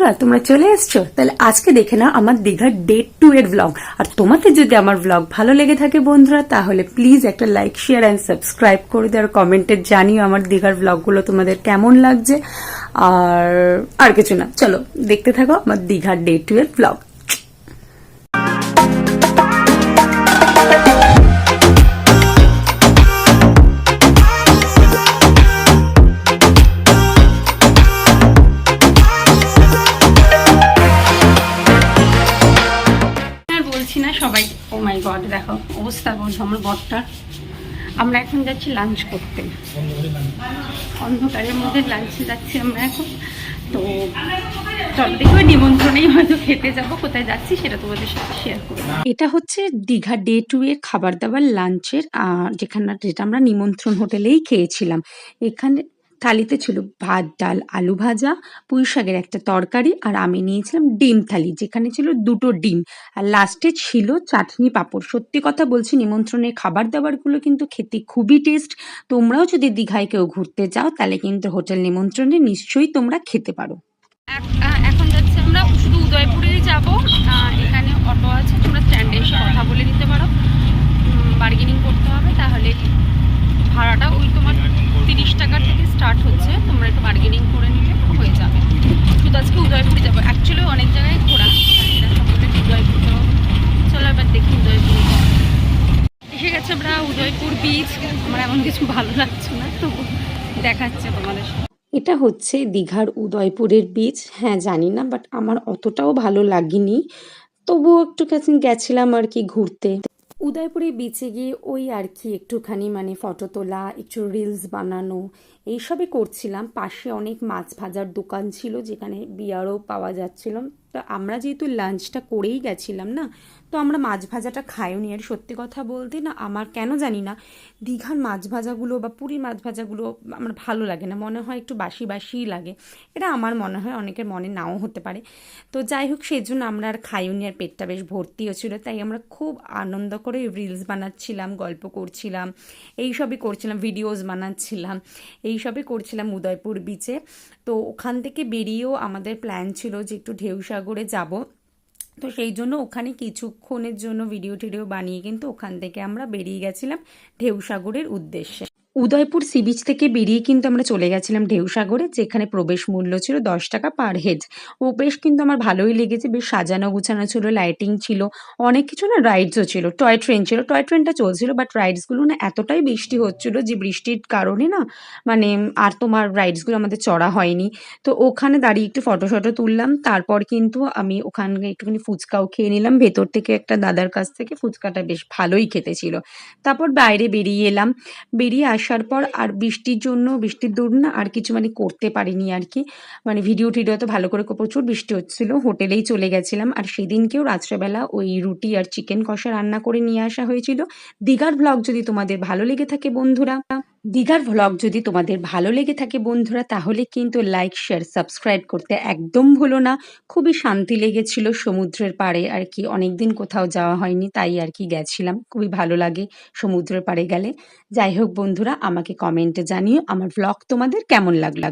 বন্ধুরা তোমরা চলে এসছো, তাহলে আজকে দেখে নাও আমার দীঘার ডে 2 এর ব্লগ। আর তোমাদের যদি আমার ব্লগ ভালো লেগে থাকে বন্ধুরা, তাহলে প্লিজ একটা লাইক শেয়ার অ্যান্ড সাবস্ক্রাইব করে দিও, আর কমেন্টে জানিও আমার দীঘার ব্লগগুলো তোমাদের কেমন লাগছে। আর আর কিছু না, চলো দেখতে থাকো আমার দীঘার ডে 2 এর ব্লগ। সবাই ও মাই গড, দেখো অবস্থা বলছো আমার বরটার। আমরা এখন যাচ্ছি লাঞ্চ করতে, অন্ধকারের মধ্যে লাঞ্চে যাচ্ছি আমরা এখন। তো চলো দেখো, নিমন্ত্রণেই হয়তো খেতে যাবো, কোথায় যাচ্ছি সেটা তোমাদের সাথে শেয়ার করবো। এটা হচ্ছে দীঘা ডে 2 এর খাবার দাবার লাঞ্চের, যেটা আমরা নিমন্ত্রণ হোটেলেই খেয়েছিলাম। এখানে থালিতে ছিল ভাত, ডাল, আলু ভাজা, পুঁই শাকের একটা তরকারি, আর আমি নিয়েছিলাম ডিম থালি, যেখানে ছিল 2টো ডিম, আর লাস্টে ছিল চাটনি পাঁপড়। সত্যি কথা বলছি, নিমন্ত্রণের খাবার দাবারগুলো কিন্তু খেতে খুবই টেস্ট। তোমরাও যদি দীঘায় কেউ ঘুরতে যাও, তাহলে কিন্তু হোটেল নিমন্ত্রণে নিশ্চয়ই তোমরা খেতে পারো। এখন যাচ্ছি আমরা শুধু উদয়পুরেই যাব। এখানে অটো আছে, তোমরা স্ট্যান্ডে এসে কথা বলে নিতে পারো, বার্গেনিং করতে হবে, তাহলে ভাড়াটা ওই তোমার 30 টাকা থেকে স্টার্ট হচ্ছে। তোমরা একটু বার্গেনিং করে নিলে হয়ে যাবে। শুধু আজকে উদয়পুরে যাবো, অ্যাকচুয়ালি অনেক জায়গায় ঘোরা, এরা সকলে উদয়পুর যাবো। চলো এবার দেখি উদয়পুর এসে গেছে আমরা, উদয়পুর বিচ। আমার এমন কিছু ভালো লাগছে না, তো দেখাচ্ছে তোমাদের। এটা হচ্ছে দীঘার উদয়পুরের বিচ। হ্যাঁ জানি না, বাট আমার অতটাও ভালো লাগেনি, তবুও একটু গেছিলাম আর কি ঘুরতে। উদয়পুরে বিচে গিয়ে ওই আর কি একটুখানি মানে ফটো তোলা, একটু রিলস বানানো, এইসবই করছিলাম। পাশে অনেক মাছ ভাজার দোকান ছিল, যেখানে বিয়ারও পাওয়া যাচ্ছিল। তো আমরা যেহেতু লাঞ্চটা করেই গেছিলাম না, তো আমরা মাছ ভাজাটা খাইওনি। আর সত্যি কথা বলতে না, আমার কেন জানি না দীঘার মাছ ভাজাগুলো বা পুরীর মাছ ভাজাগুলো আমার ভালো লাগে না, মনে হয় একটু বাসি বাসিই লাগে। এটা আমার মনে হয়, অনেকের মনে নাও হতে পারে। তো যাই হোক, সেই জন্য আমরা আর খাইওনি, আর পেটটা বেশ ভর্তিও ছিল। তাই আমরা খুব আনন্দ করে রিলস বানাচ্ছিলাম, গল্প করছিলাম, এইসবই করছিলাম, ভিডিওস বানাচ্ছিলাম, এইসবই করছিলাম উদয়পুর বিচে। তো ওখান থেকে বেরিয়েও আমাদের প্ল্যান ছিল যে একটু ঢেউসাগরে যাব। তো সেই জন্য ওখানে কিছুক্ষণের জন্য ভিডিও টিডিও বানিয়ে কিন্তু ওখান থেকে আমরা বেরিয়ে গেছিলাম ঢেউসাগরের উদ্দেশ্যে। উদয়পুর সি বিচ থেকে বেরিয়ে কিন্তু আমরা চলে গেছিলাম ঢেউসাগরে, যেখানে প্রবেশ মূল্য ছিল 10 টাকা পার হেড। ও বেশ কিন্তু আমার ভালোই লেগেছে, বেশ সাজানো গুছানো ছিল, লাইটিং ছিল, অনেক কিছু না, রাইডসও ছিল, টয় ট্রেন ছিল, টয় ট্রেনটা চলছিল, বাট রাইডসগুলো না এতটাই বৃষ্টি হচ্ছিল যে বৃষ্টির কারণে না মানে আর তোমার রাইডসগুলো আমাদের চড়া হয়নি। তো ওখানে দাঁড়িয়ে একটু ফটো শটো তুললাম, তারপর কিন্তু আমি ওখানে একটুখানি ফুচকাও খেয়ে নিলাম ভেতর থেকে একটা দাদার কাছ থেকে। ফুচকাটা বেশ ভালোই খেতে ছিল। তারপর বাইরে বেরিয়ে এলাম। বেরিয়ে আসার পর আর বৃষ্টির দরুন না আর কিছু মানে করতে পারিনি আর কি, মানে ভিডিও টিডিও তো ভালো করে, প্রচুর বৃষ্টি হচ্ছিল, হোটেলেই চলে গেছিলাম। আর সেদিনকেও রাত্রেবেলা ওই রুটি আর চিকেন কষা রান্না করে নিয়ে আসা হয়েছিল। দীঘার ব্লগ যদি তোমাদের ভালো লেগে থাকে বন্ধুরা, তাহলে কিন্তু লাইক শেয়ার সাবস্ক্রাইব করতে একদম ভুলো না। খুবই শান্তি লেগেছিল সমুদ্রের পাড়ে আর কি, অনেকদিন কোথাও যাওয়া হয়নি, তাই আর কি গেছিলাম, খুবই ভালো লাগে সমুদ্রের পাড়ে গেলে। যাই হোক বন্ধুরা, আমাকে কমেন্টে জানিও আমার ব্লগ তোমাদের কেমন লাগলো।